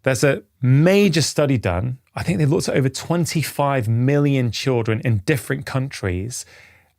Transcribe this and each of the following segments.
There's a major study done. I think they looked at over 25 million children in different countries,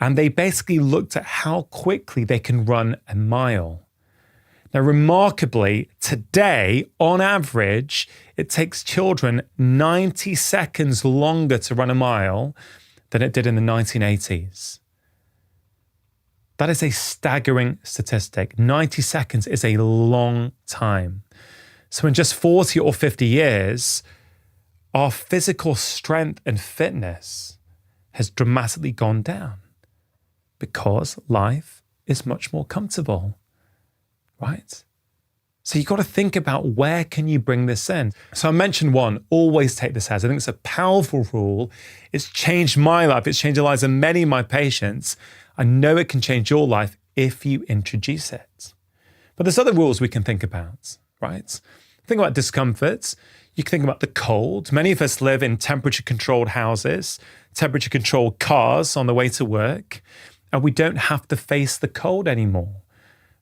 and they basically looked at how quickly they can run a mile. Now, remarkably, today, on average, it takes children 90 seconds longer to run a mile than it did in the 1980s. That is a staggering statistic. 90 seconds is a long time. So in just 40 or 50 years, our physical strength and fitness has dramatically gone down because life is much more comfortable, right? So you've got to think about where can you bring this in. So I mentioned one, always take this as. I think it's a powerful rule. It's changed my life. It's changed the lives of many of my patients. I know it can change your life if you introduce it. But there's other rules we can think about, right? Think about discomforts. You can think about the cold. Many of us live in temperature-controlled houses, temperature-controlled cars on the way to work, and we don't have to face the cold anymore.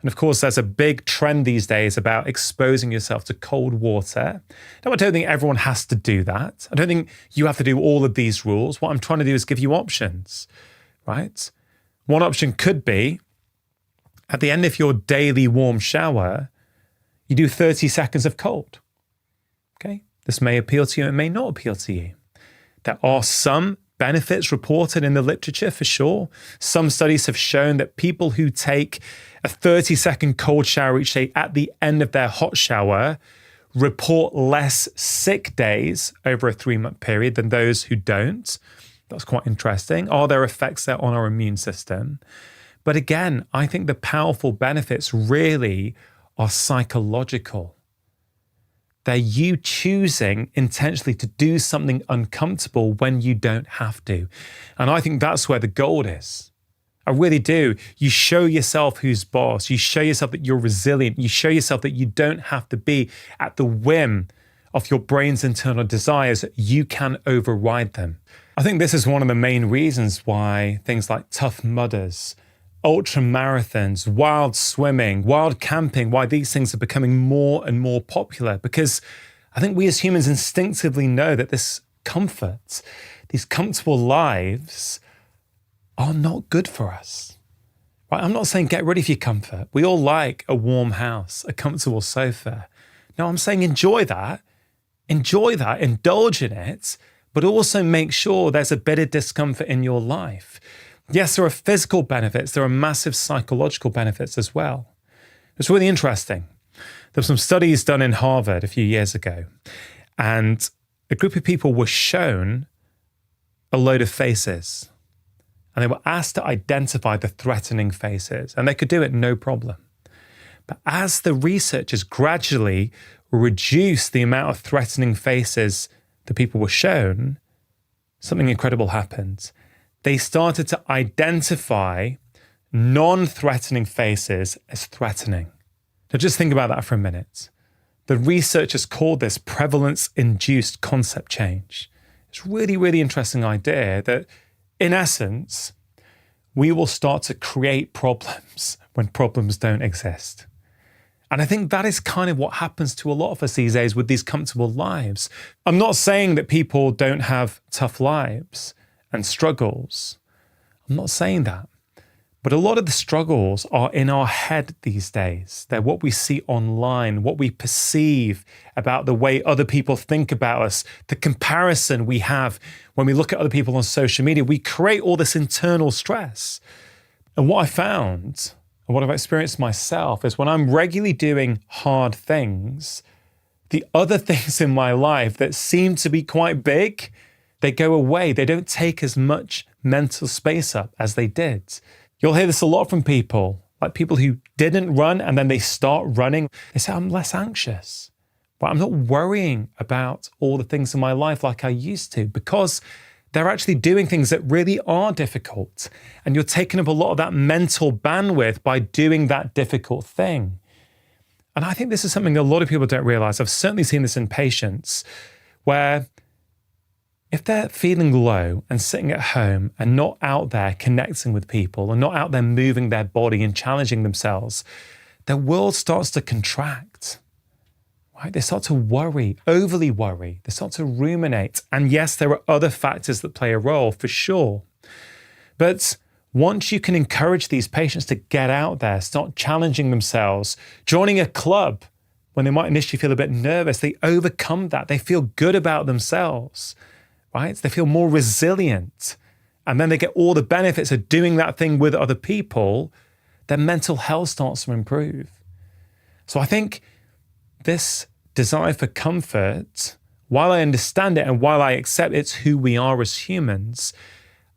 And of course, there's a big trend these days about exposing yourself to cold water. Now, I don't think everyone has to do that. I don't think you have to do all of these rules. What I'm trying to do is give you options, right? One option could be, at the end of your daily warm shower, you do 30 seconds of cold. Okay? This may appeal to you, it may not appeal to you. There are some benefits reported in the literature for sure. Some studies have shown that people who take a 30-second cold shower each day at the end of their hot shower report less sick days over a 3-month period than those who don't. That's quite interesting. Are there effects there on our immune system? But again, I think the powerful benefits really are psychological. They're you choosing intentionally to do something uncomfortable when you don't have to. And I think that's where the gold is. I really do. You show yourself who's boss. You show yourself that you're resilient. You show yourself that you don't have to be at the whim of your brain's internal desires. You can override them. I think this is one of the main reasons why things like Tough Mudders, ultra marathons, wild swimming, wild camping, why these things are becoming more and more popular. Because I think we as humans instinctively know that this comfort, these comfortable lives are not good for us. Right? I'm not saying get rid of your comfort. We all like a warm house, a comfortable sofa. No, I'm saying enjoy that, indulge in it, but also make sure there's a bit of discomfort in your life. Yes, there are physical benefits. There are massive psychological benefits as well. It's really interesting. There were some studies done in Harvard a few years ago, and a group of people were shown a load of faces, and they were asked to identify the threatening faces, and they could do it no problem. But as the researchers gradually reduced the amount of threatening faces that people were shown, something incredible happened. They started to identify non-threatening faces as threatening. Now just think about that for a minute. The researchers called this prevalence-induced concept change. It's a really, really interesting idea that, in essence, we will start to create problems when problems don't exist. And I think that is kind of what happens to a lot of us these days with these comfortable lives. I'm not saying that people don't have tough lives and struggles. I'm not saying that. But a lot of the struggles are in our head these days. They're what we see online, what we perceive about the way other people think about us, the comparison we have when we look at other people on social media. We create all this internal stress. And what I found, and what I've experienced myself, is when I'm regularly doing hard things, the other things in my life that seem to be quite big, they go away. They don't take as much mental space up as they did. You'll hear this a lot from people, like people who didn't run and then they start running. They say, I'm less anxious. But I'm not worrying about all the things in my life like I used to, because they're actually doing things that really are difficult. And you're taking up a lot of that mental bandwidth by doing that difficult thing. And I think this is something a lot of people don't realize. I've certainly seen this in patients where if they're feeling low and sitting at home and not out there connecting with people and not out there moving their body and challenging themselves, their world starts to contract. right? They start to worry, overly worry. They start to ruminate. And yes, there are other factors that play a role for sure. But once you can encourage these patients to get out there, start challenging themselves, joining a club when they might initially feel a bit nervous, they overcome that. They feel good about themselves, right? They feel more resilient. And then they get all the benefits of doing that thing with other people. Their mental health starts to improve. So I think this desire for comfort, while I understand it and while I accept it's who we are as humans,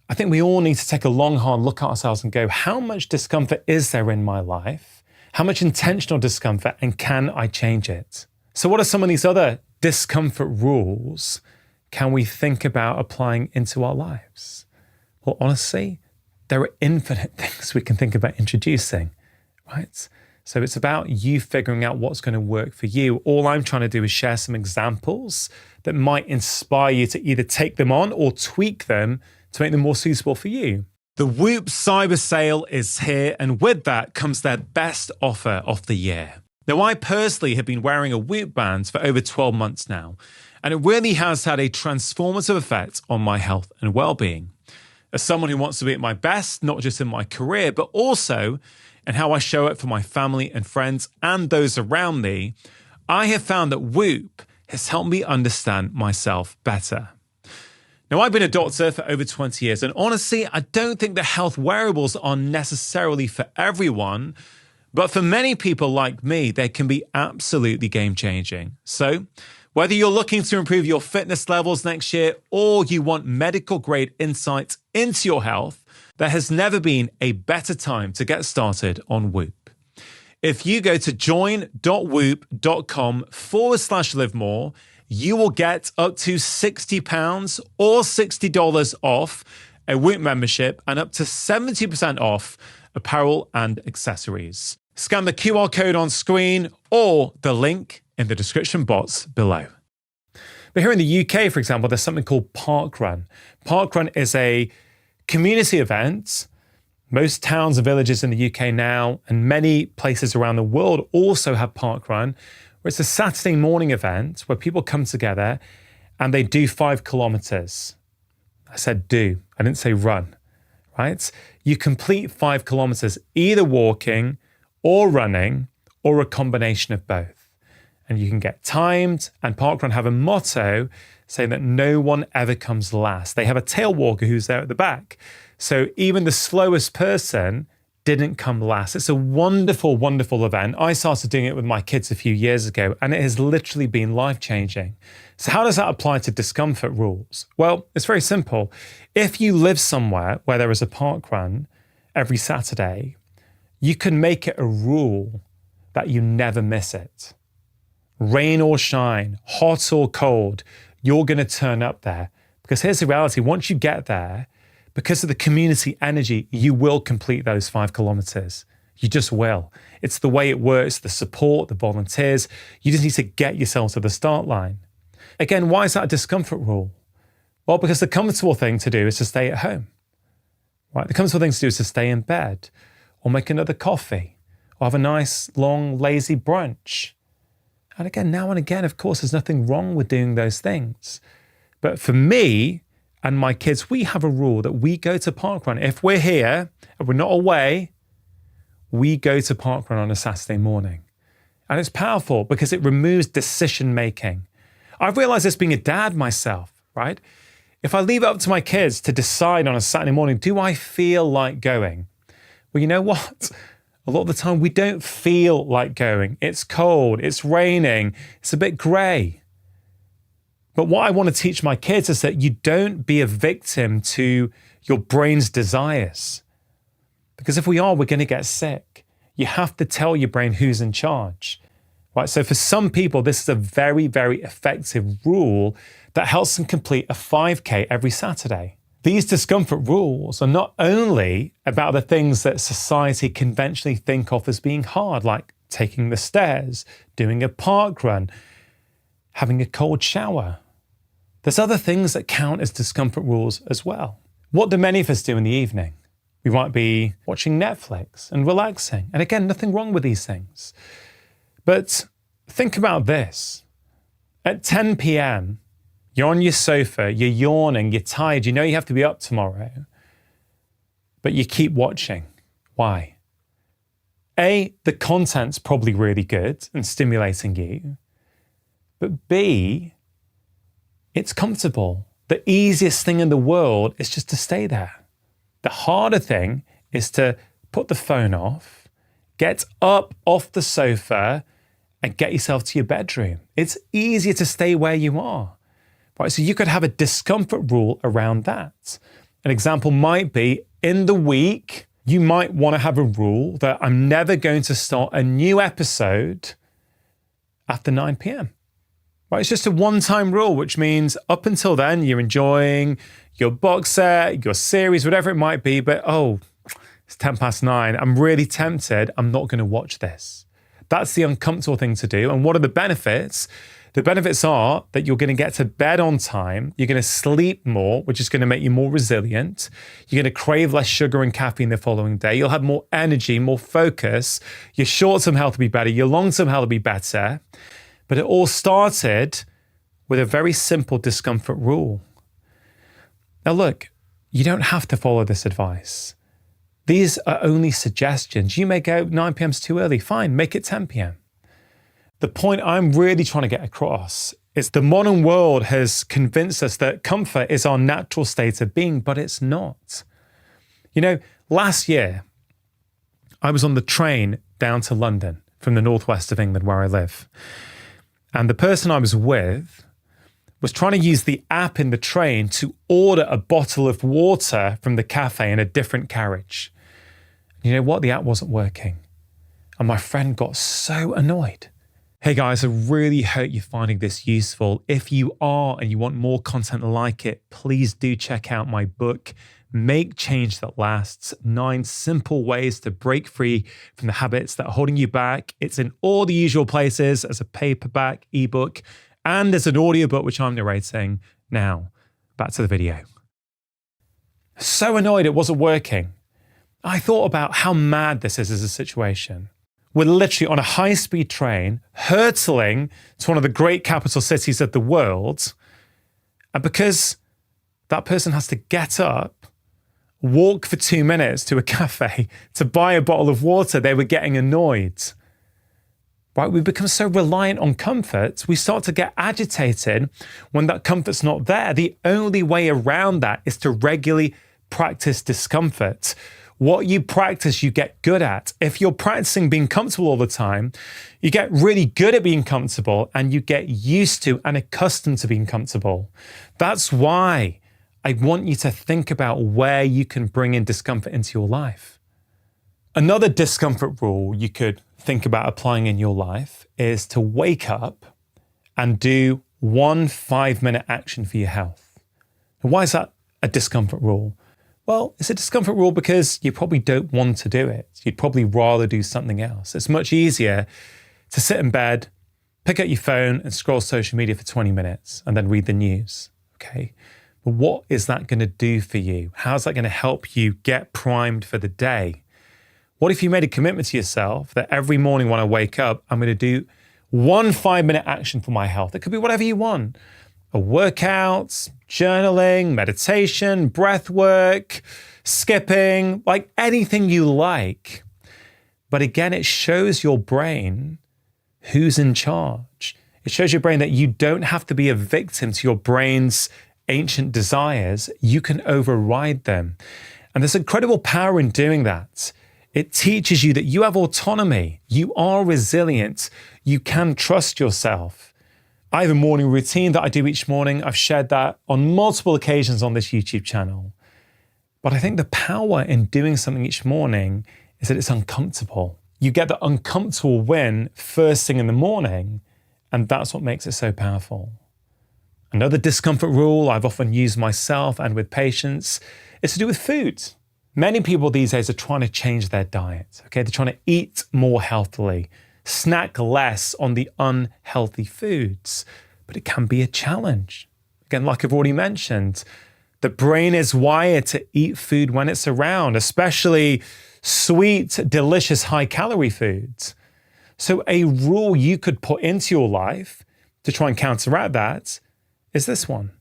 I think we all need to take a long, hard look at ourselves and go, how much discomfort is there in my life? How much intentional discomfort, and can I change it? So what are some of these other discomfort rules can we think about applying into our lives? Well, honestly, there are infinite things we can think about introducing, right? So it's about you figuring out what's going to work for you. All I'm trying to do is share some examples that might inspire you to either take them on or tweak them to make them more suitable for you. The Whoop Cyber Sale is here, and with that comes their best offer of the year. Now, I personally have been wearing a Whoop band for over 12 months now, and it really has had a transformative effect on my health and well-being. As someone who wants to be at my best, not just in my career, but also in how I show up for my family and friends and those around me, I have found that Whoop has helped me understand myself better. Now, I've been a doctor for over 20 years, and honestly, I don't think that health wearables are necessarily for everyone, but for many people like me, they can be absolutely game-changing. So, whether you're looking to improve your fitness levels next year or you want medical-grade insights into your health, there has never been a better time to get started on Whoop. If you go to join.whoop.com/livemore, you will get up to £60 or $60 off a Whoop membership and up to 70% off apparel and accessories. Scan the QR code on screen or the link in the description box below. But here in the UK, for example, there's something called Parkrun. Parkrun is a community event. Most towns and villages in the UK now, and many places around the world also have Parkrun, where it's a Saturday morning event where people come together and they do 5 kilometers. I said do, I didn't say run, right? You complete 5 kilometers, either walking or running or a combination of both. And you can get timed, and Parkrun have a motto saying that no one ever comes last. They have a tail walker who's there at the back. So even the slowest person didn't come last. It's a wonderful, wonderful event. I started doing it with my kids a few years ago, and it has literally been life-changing. So how does that apply to discomfort rules? Well, it's very simple. If you live somewhere where there is a Parkrun every Saturday, you can make it a rule that you never miss it. Rain or shine, hot or cold, you're going to turn up there. Because here's the reality, once you get there, because of the community energy, you will complete those 5 kilometers. You just will. It's the way it works, the support, the volunteers. You just need to get yourself to the start line. Again, why is that a discomfort rule? Well, because the comfortable thing to do is to stay at home. Right? The comfortable thing to do is to stay in bed or make another coffee or have a nice, long, lazy brunch. And again, now and again, of course, there's nothing wrong with doing those things. But for me and my kids, we have a rule that we go to Parkrun. If we're here and we're not away, we go to Parkrun on a Saturday morning. And it's powerful because it removes decision making. I've realized this being a dad myself, right? If I leave it up to my kids to decide on a Saturday morning, do I feel like going? Well, you know what? A lot of the time we don't feel like going. It's cold, it's raining, it's a bit grey. But what I want to teach my kids is that you don't be a victim to your brain's desires. Because if we are, we're going to get sick. You have to tell your brain who's in charge. Right? So for some people, this is a very, very effective rule that helps them complete a 5K every Saturday. These discomfort rules are not only about the things that society conventionally think of as being hard, like taking the stairs, doing a park run, having a cold shower. There's other things that count as discomfort rules as well. What do many of us do in the evening? We might be watching Netflix and relaxing. And again, nothing wrong with these things. But think about this. At 10 p.m., you're on your sofa, you're yawning, you're tired, you know you have to be up tomorrow, but you keep watching. Why? A, the content's probably really good and stimulating you, but B, it's comfortable. The easiest thing in the world is just to stay there. The harder thing is to put the phone off, get up off the sofa, and get yourself to your bedroom. It's easier to stay where you are. Right, so you could have a discomfort rule around that. An example might be in the week, you might want to have a rule that I'm never going to start a new episode after 9 p.m. Right, it's just a one-time rule, which means up until then, you're enjoying your box set, your series, whatever it might be, but it's 10 past 9. I'm really tempted. I'm not going to watch this. That's the uncomfortable thing to do. And what are the benefits? The benefits are that you're going to get to bed on time, you're going to sleep more, which is going to make you more resilient, you're going to crave less sugar and caffeine the following day, you'll have more energy, more focus, your short-term health will be better, your long-term health will be better. But it all started with a very simple discomfort rule. Now look, you don't have to follow this advice. These are only suggestions. You may go 9 p.m. is too early, fine, make it 10 p.m. The point I'm really trying to get across is the modern world has convinced us that comfort is our natural state of being, but it's not. You know, last year, I was on the train down to London from the northwest of England where I live. And the person I was with was trying to use the app in the train to order a bottle of water from the cafe in a different carriage. You know what? The app wasn't working. And my friend got so annoyed. Hey guys, I really hope you're finding this useful. If you are and you want more content like it, please do check out my book, Make Change That Lasts, 9 Simple Ways to Break Free from the Habits That Are Holding You Back. It's in all the usual places as a paperback, ebook, and as an audiobook, which I'm narrating. Now, back to the video. So annoyed it wasn't working. I thought about how mad this is as a situation. We're literally on a high-speed train, hurtling to one of the great capital cities of the world. And because that person has to get up, walk for 2 minutes to a cafe to buy a bottle of water, they were getting annoyed. Right? We become so reliant on comfort, we start to get agitated when that comfort's not there. The only way around that is to regularly practice discomfort. What you practice, you get good at. If you're practicing being comfortable all the time, you get really good at being comfortable and you get used to and accustomed to being comfortable. That's why I want you to think about where you can bring in discomfort into your life. Another discomfort rule you could think about applying in your life is to wake up and do 1 5-minute action for your health. And why is that a discomfort rule? Well, it's a discomfort rule because you probably don't want to do it. You'd probably rather do something else. It's much easier to sit in bed, pick up your phone and scroll social media for 20 minutes and then read the news, okay? But what is that going to do for you? How's that going to help you get primed for the day? What if you made a commitment to yourself that every morning when I wake up, I'm going to do 1 5-minute action for my health? It could be whatever you want. A workout, journaling, meditation, breath work, skipping, like anything you like. But again, it shows your brain who's in charge. It shows your brain that you don't have to be a victim to your brain's ancient desires. You can override them. And there's incredible power in doing that. It teaches you that you have autonomy. You are resilient. You can trust yourself. I have a morning routine that I do each morning. I've shared that on multiple occasions on this YouTube channel. But I think the power in doing something each morning is that it's uncomfortable. You get the uncomfortable win first thing in the morning, and that's what makes it so powerful. Another discomfort rule I've often used myself and with patients is to do with food. Many people these days are trying to change their diet. Okay, they're trying to eat more healthily, snack less on the unhealthy foods, but it can be a challenge. Again, like I've already mentioned, the brain is wired to eat food when it's around, especially sweet, delicious, high-calorie foods. So a rule you could put into your life to try and counteract that is this one.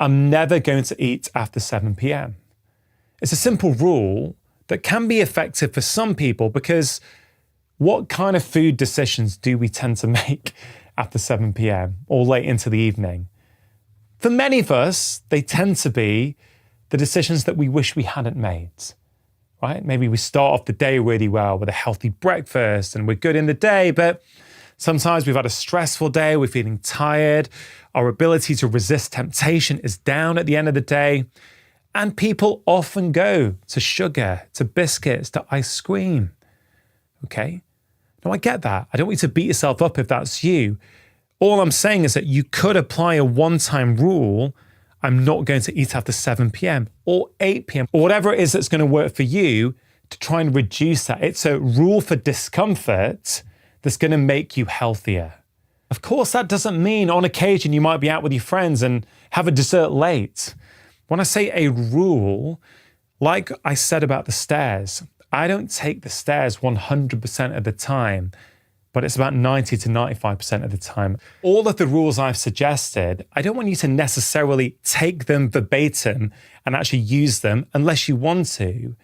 I'm never going to eat after 7 p.m. It's a simple rule that can be effective for some people because what kind of food decisions do we tend to make after 7 p.m. or late into the evening? For many of us, they tend to be the decisions that we wish we hadn't made, right? Maybe we start off the day really well with a healthy breakfast and we're good in the day, but sometimes we've had a stressful day, we're feeling tired, our ability to resist temptation is down at the end of the day, and people often go to sugar, to biscuits, to ice cream. Okay? Now I get that. I don't want you to beat yourself up if that's you. All I'm saying is that you could apply a one-time rule. I'm not going to eat after 7 p.m. or 8 p.m. or whatever it is that's going to work for you to try and reduce that. It's a rule for discomfort that's going to make you healthier. Of course, that doesn't mean on occasion you might be out with your friends and have a dessert late. When I say a rule, like I said about the stairs, I don't take the stairs 100% of the time, but it's about 90 to 95% of the time. All of the rules I've suggested, I don't want you to necessarily take them verbatim and actually use them unless you want to.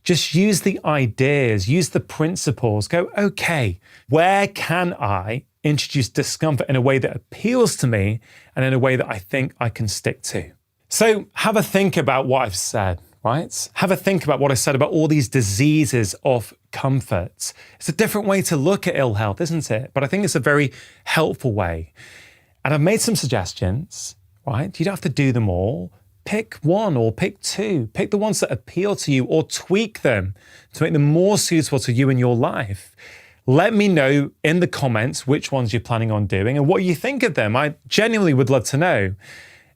Just use the ideas, use the principles. Go, okay, where can I introduce discomfort in a way that appeals to me and in a way that I think I can stick to? So have a think about what I've said, right? Have a think about what I said about all these diseases of comfort. It's a different way to look at ill health, isn't it? But I think it's a very helpful way. And I've made some suggestions, right? You don't have to do them all. Pick one or pick two. Pick the ones that appeal to you or tweak them to make them more suitable to you in your life. Let me know in the comments which ones you're planning on doing and what you think of them. I genuinely would love to know.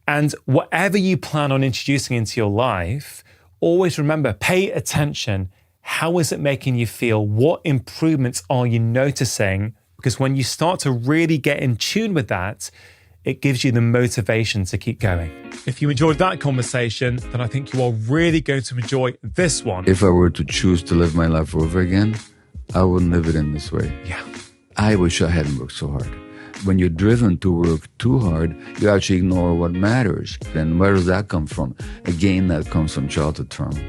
And whatever you plan on introducing into your life, always remember, pay attention. How is it making you feel? What improvements are you noticing? Because when you start to really get in tune with that, it gives you the motivation to keep going. If you enjoyed that conversation, then I think you are really going to enjoy this one. If I were to choose to live my life over again, I wouldn't live it in this way. Yeah. I wish I hadn't worked so hard. When you're driven to work too hard, you actually ignore what matters. And where does that come from? Again, that comes from childhood trauma.